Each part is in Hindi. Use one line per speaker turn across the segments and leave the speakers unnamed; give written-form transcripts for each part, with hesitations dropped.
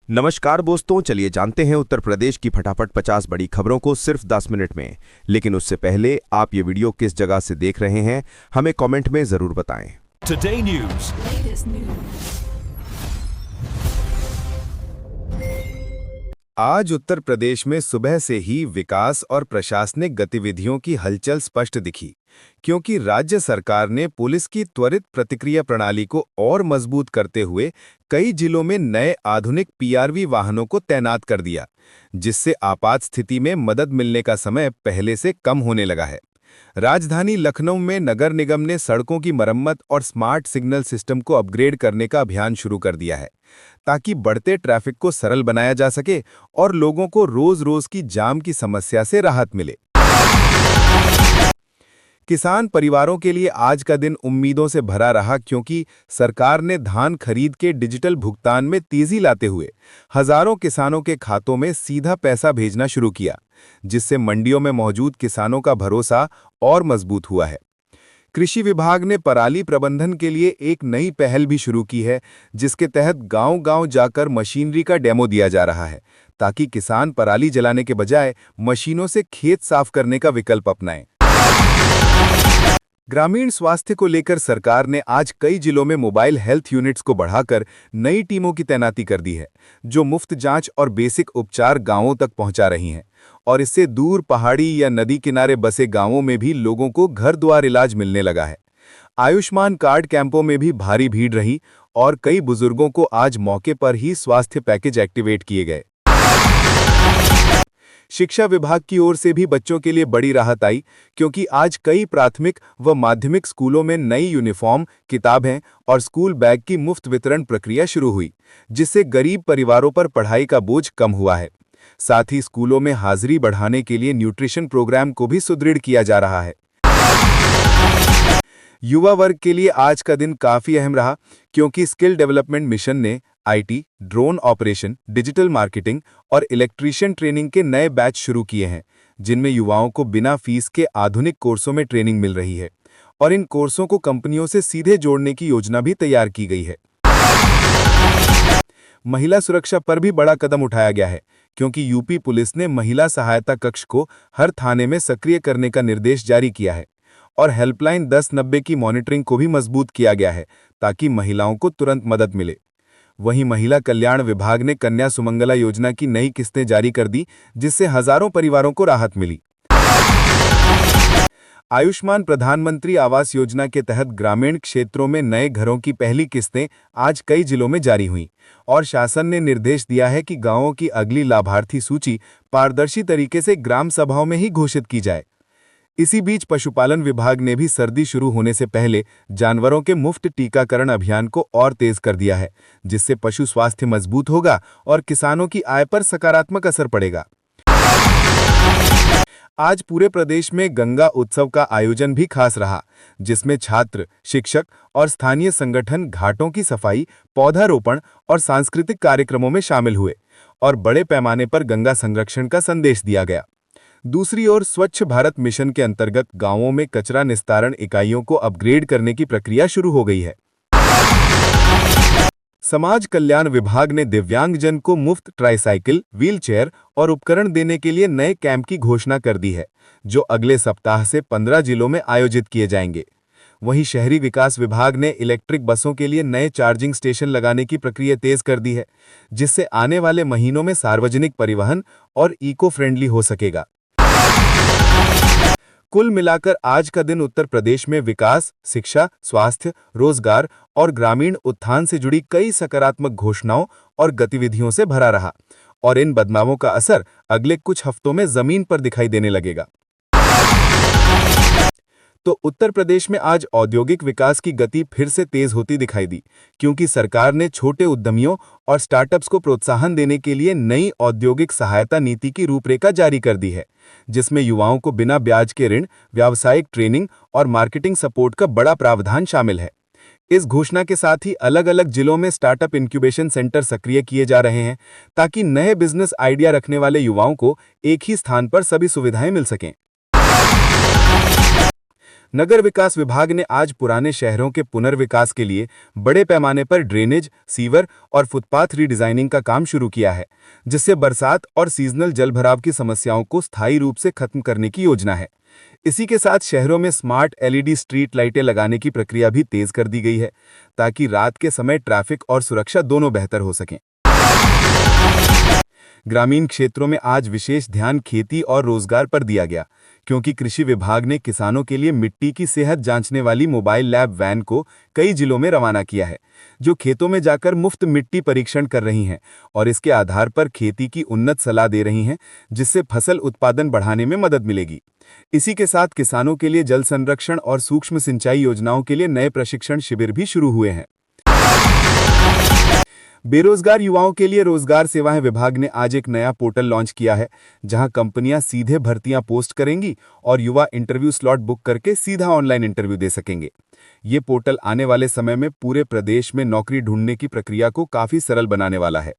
नमस्कार दोस्तों, चलिए जानते हैं उत्तर प्रदेश की फटाफट 50 बड़ी खबरों को सिर्फ 10 मिनट में। लेकिन उससे पहले आप ये वीडियो किस जगह से देख रहे हैं हमें कमेंट में जरूर बताएं।
Today News।
आज उत्तर प्रदेश में सुबह से ही विकास और प्रशासनिक गतिविधियों की हलचल स्पष्ट दिखी, क्योंकि राज्य सरकार ने पुलिस की त्वरित प्रतिक्रिया प्रणाली को और मजबूत करते हुए कई जिलों में नए आधुनिक पीआरवी वाहनों को तैनात कर दिया, जिससे आपात स्थिति में मदद मिलने का समय पहले से कम होने लगा है। राजधानी लखनऊ में नगर निगम ने सड़कों की मरम्मत और स्मार्ट सिग्नल सिस्टम को अपग्रेड करने का अभियान शुरू कर दिया है, ताकि बढ़ते ट्रैफिक को सरल बनाया जा सके और लोगों को रोज-रोज की जाम की समस्या से राहत मिले। किसान परिवारों के लिए आज का दिन उम्मीदों से भरा रहा, क्योंकि सरकार ने धान खरीद के डिजिटल भुगतान में तेजी लाते हुए हजारों किसानों के खातों में सीधा पैसा भेजना शुरू किया, जिससे मंडियों में मौजूद किसानों का भरोसा और मजबूत हुआ है। कृषि विभाग ने पराली प्रबंधन के लिए एक नई पहल भी शुरू की है, जिसके तहत गांव-गांव जाकर मशीनरी का डेमो दिया जा रहा है, ताकि किसान पराली जलाने के बजाय मशीनों से खेत साफ करने का विकल्प अपनाएं। ग्रामीण स्वास्थ्य को लेकर सरकार ने आज कई जिलों में मोबाइल हेल्थ यूनिट्स को बढ़ाकर नई टीमों की तैनाती कर दी है, जो मुफ्त जांच और बेसिक उपचार गांवों तक पहुंचा रही हैं, और इससे दूर पहाड़ी या नदी किनारे बसे गांवों में भी लोगों को घर द्वार इलाज मिलने लगा है। आयुष्मान कार्ड कैंपों में भी भारी भीड़ रही और कई बुजुर्गों को आज मौके पर ही स्वास्थ्य पैकेज एक्टिवेट किए गए। शिक्षा विभाग की ओर से भी बच्चों के लिए बड़ी राहत आई, क्योंकि आज कई प्राथमिक व माध्यमिक स्कूलों में नई यूनिफॉर्म, किताबें और स्कूल बैग की मुफ्त वितरण प्रक्रिया शुरू हुई, जिससे गरीब परिवारों पर पढ़ाई का बोझ कम हुआ है। साथ ही स्कूलों में हाजिरी बढ़ाने के लिए न्यूट्रिशन प्रोग्राम को भी सुदृढ़ किया जा रहा है। युवा वर्ग के लिए आज का दिन काफी अहम रहा, क्योंकि स्किल डेवलपमेंट मिशन ने IT, drone operation, digital marketing और इलेक्ट्रीशियन ट्रेनिंग के नए बैच शुरू किए हैं, जिनमें युवाओं को बिना फीस के आधुनिक कोर्सों में ट्रेनिंग मिल रही है, और इन कोर्सों को कंपनियों से सीधे जोड़ने की योजना भी तैयार की गई है। महिला सुरक्षा पर भी बड़ा कदम उठाया गया है, क्योंकि यूपी पुलिस ने महिला सहायता कक्ष को हर थाने में सक्रिय करने का निर्देश जारी किया है, और हेल्पलाइन 1090 की मॉनिटरिंग को भी मजबूत किया गया है, ताकि महिलाओं को तुरंत मदद मिले। वहीं महिला कल्याण विभाग ने कन्या सुमंगला योजना की नई किस्तें जारी कर दी, जिससे हजारों परिवारों को राहत मिली। आयुष्मान प्रधानमंत्री आवास योजना के तहत ग्रामीण क्षेत्रों में नए घरों की पहली किस्तें आज कई जिलों में जारी हुईं, और शासन ने निर्देश दिया है कि गांवों की अगली लाभार्थी सूची पारदर्शी तरीके से ग्राम सभाओं में ही घोषित की जाए। इसी बीच पशुपालन विभाग ने भी सर्दी शुरू होने से पहले जानवरों के मुफ्त टीकाकरण अभियान को और तेज कर दिया है, जिससे पशु स्वास्थ्य मजबूत होगा और किसानों की आय पर सकारात्मक असर पड़ेगा। आज पूरे प्रदेश में गंगा उत्सव का आयोजन भी खास रहा, जिसमें छात्र, शिक्षक और स्थानीय संगठन घाटों की सफाई, पौधारोपण और सांस्कृतिक कार्यक्रमों में शामिल हुए, और बड़े पैमाने पर गंगा संरक्षण का संदेश दिया गया। दूसरी ओर स्वच्छ भारत मिशन के अंतर्गत गांवों में कचरा निस्तारण इकाइयों को अपग्रेड करने की प्रक्रिया शुरू हो गई है। समाज कल्याण विभाग ने दिव्यांगजन को मुफ्त ट्राइसाइकिल, व्हीलचेयर और उपकरण देने के लिए नए कैंप की घोषणा कर दी है, जो अगले सप्ताह से 15 जिलों में आयोजित किए जाएंगे। वहीं शहरी विकास विभाग ने इलेक्ट्रिक बसों के लिए नए चार्जिंग स्टेशन लगाने की प्रक्रिया तेज कर दी है, जिससे आने वाले महीनों में सार्वजनिक परिवहन और इको फ्रेंडली हो सकेगा। कुल मिलाकर आज का दिन उत्तर प्रदेश में विकास, शिक्षा, स्वास्थ्य, रोजगार और ग्रामीण उत्थान से जुड़ी कई सकारात्मक घोषणाओं और गतिविधियों से भरा रहा, और इन बदलावों का असर अगले कुछ हफ्तों में जमीन पर दिखाई देने लगेगा। तो उत्तर प्रदेश में आज औद्योगिक विकास की गति फिर से तेज होती दिखाई दी, क्योंकि सरकार ने छोटे उद्यमियों और स्टार्टअप्स को प्रोत्साहन देने के लिए नई औद्योगिक सहायता नीति की रूपरेखा जारी कर दी है, जिसमें युवाओं को बिना ब्याज के ऋण, व्यावसायिक ट्रेनिंग और मार्केटिंग सपोर्ट का बड़ा प्रावधान शामिल है। इस घोषणा के साथ ही अलग अलग जिलों में स्टार्टअप इंक्यूबेशन सेंटर सक्रिय किए जा रहे हैं, ताकि नए बिजनेस आइडिया रखने वाले युवाओं को एक ही स्थान पर सभी सुविधाएं मिल सकें। नगर विकास विभाग ने आज पुराने शहरों के पुनर्विकास के लिए बड़े पैमाने पर ड्रेनेज, सीवर और फुटपाथ रीडिजाइनिंग का काम शुरू किया है, जिससे बरसात और सीजनल जलभराव की समस्याओं को स्थायी रूप से खत्म करने की योजना है। इसी के साथ शहरों में स्मार्ट एलईडी स्ट्रीट लाइटें लगाने की प्रक्रिया भी तेज कर दी गई है, ताकि रात के समय ट्रैफिक और सुरक्षा दोनों बेहतर हो सकें। ग्रामीण क्षेत्रों में आज विशेष ध्यान खेती और रोजगार पर दिया गया, क्योंकि कृषि विभाग ने किसानों के लिए मिट्टी की सेहत जांचने वाली मोबाइल लैब वैन को कई जिलों में रवाना किया है, जो खेतों में जाकर मुफ्त मिट्टी परीक्षण कर रही हैं और इसके आधार पर खेती की उन्नत सलाह दे रही हैं, जिससे फसल उत्पादन बढ़ाने में मदद मिलेगी। इसी के साथ किसानों के लिए जल संरक्षण और सूक्ष्म सिंचाई योजनाओं के लिए नए प्रशिक्षण शिविर भी शुरू हुए हैं। बेरोजगार युवाओं के लिए रोजगार सेवाएं विभाग ने आज एक नया पोर्टल लॉन्च किया है, जहां कंपनियां सीधे भर्तियां पोस्ट करेंगी और युवा इंटरव्यू स्लॉट बुक करके सीधा ऑनलाइन इंटरव्यू दे सकेंगे। ये पोर्टल आने वाले समय में पूरे प्रदेश में नौकरी ढूंढने की प्रक्रिया को काफी सरल बनाने वाला है।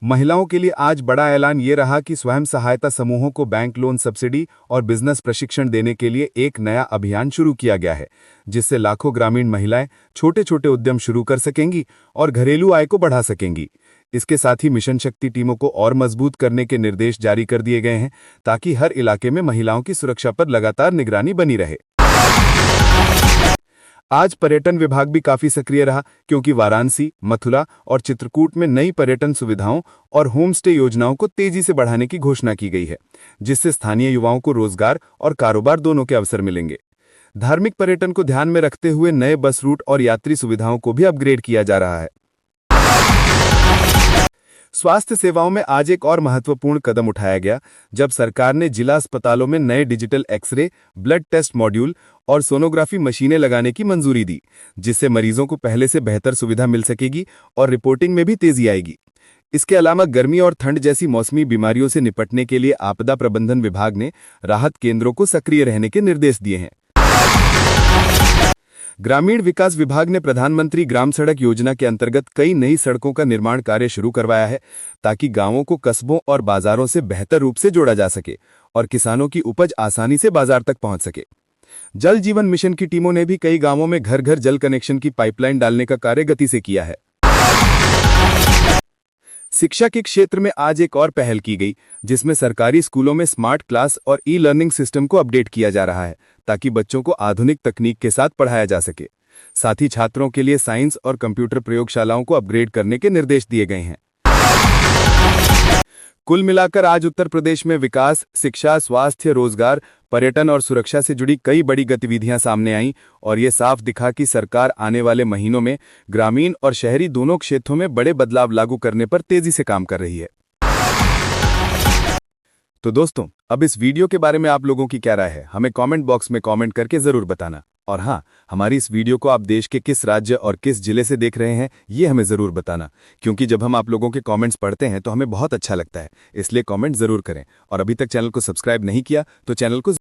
महिलाओं के लिए आज बड़ा ऐलान ये रहा कि स्वयं सहायता समूहों को बैंक लोन सब्सिडी और बिजनेस प्रशिक्षण देने के लिए एक नया अभियान शुरू किया गया है, जिससे लाखों ग्रामीण महिलाएं छोटे छोटे उद्यम शुरू कर सकेंगी और घरेलू आय को बढ़ा सकेंगी। इसके साथ ही मिशन शक्ति टीमों को और मजबूत करने के निर्देश जारी कर दिए गए हैं, ताकि हर इलाके में महिलाओं की सुरक्षा पर लगातार निगरानी बनी रहे। आज पर्यटन विभाग भी काफी सक्रिय रहा, क्योंकि वाराणसी, मथुरा और चित्रकूट में नई पर्यटन सुविधाओं और होम स्टे योजनाओं को तेजी से बढ़ाने की घोषणा की गई है, जिससे स्थानीय युवाओं को रोजगार और कारोबार दोनों के अवसर मिलेंगे। धार्मिक पर्यटन को ध्यान में रखते हुए नए बस रूट और यात्री सुविधाओं को भी अपग्रेड किया जा रहा है। स्वास्थ्य सेवाओं में आज एक और महत्वपूर्ण कदम उठाया गया, जब सरकार ने जिला अस्पतालों में नए digital x ray, blood test module और सोनोग्राफी मशीनें लगाने की मंजूरी दी, जिससे मरीजों को पहले से बेहतर सुविधा मिल सकेगी और रिपोर्टिंग में भी तेजी आएगी। इसके अलावा गर्मी और ठंड जैसी मौसमी बीमारियों से निपटने के लिए आपदा प्रबंधन विभाग ने राहत केंद्रों को सक्रिय रहने के निर्देश दिए हैं। ग्रामीण विकास विभाग ने प्रधानमंत्री ग्राम सड़क योजना के अंतर्गत कई नई सड़कों का निर्माण कार्य शुरू करवाया है, ताकि गांवों को कस्बों और बाजारों से बेहतर रूप से जोड़ा जा सके और किसानों की उपज आसानी से बाजार तक पहुंच सके। जल जीवन मिशन की टीमों ने भी कई गांवों में घर घर जल कनेक्शन की पाइपलाइन डालने का कार्य गति से किया है। शिक्षा के क्षेत्र में आज एक और पहल की गई, जिसमें सरकारी स्कूलों में स्मार्ट क्लास और ई लर्निंग सिस्टम को अपडेट किया जा रहा है, ताकि बच्चों को आधुनिक तकनीक के साथ पढ़ाया जा सके। साथ ही छात्रों के लिए साइंस और कंप्यूटर प्रयोगशालाओं को अपग्रेड करने के निर्देश दिए गए हैं। कुल मिलाकर आज उत्तर प्रदेश में विकास, शिक्षा, स्वास्थ्य, रोजगार, पर्यटन और सुरक्षा से जुड़ी कई बड़ी गतिविधियां सामने आईं और ये साफ दिखा कि सरकार आने वाले महीनों में ग्रामीण और शहरी दोनों क्षेत्रों में बड़े बदलाव लागू करने पर तेजी से काम कर रही है। तो दोस्तों, अब इस वीडियो के बारे में आप लोगों की क्या राय है, हमें कमेंट बॉक्स में कमेंट करके जरूर बताना। और हाँ, हमारी इस वीडियो को आप देश के किस राज्य और किस जिले से देख रहे हैं, ये हमें जरूर बताना, क्योंकि जब हम आप लोगों के कमेंट्स पढ़ते हैं तो हमें बहुत अच्छा लगता है। इसलिए कमेंट जरूर करें और अभी तक चैनल को सब्सक्राइब नहीं किया तो चैनल को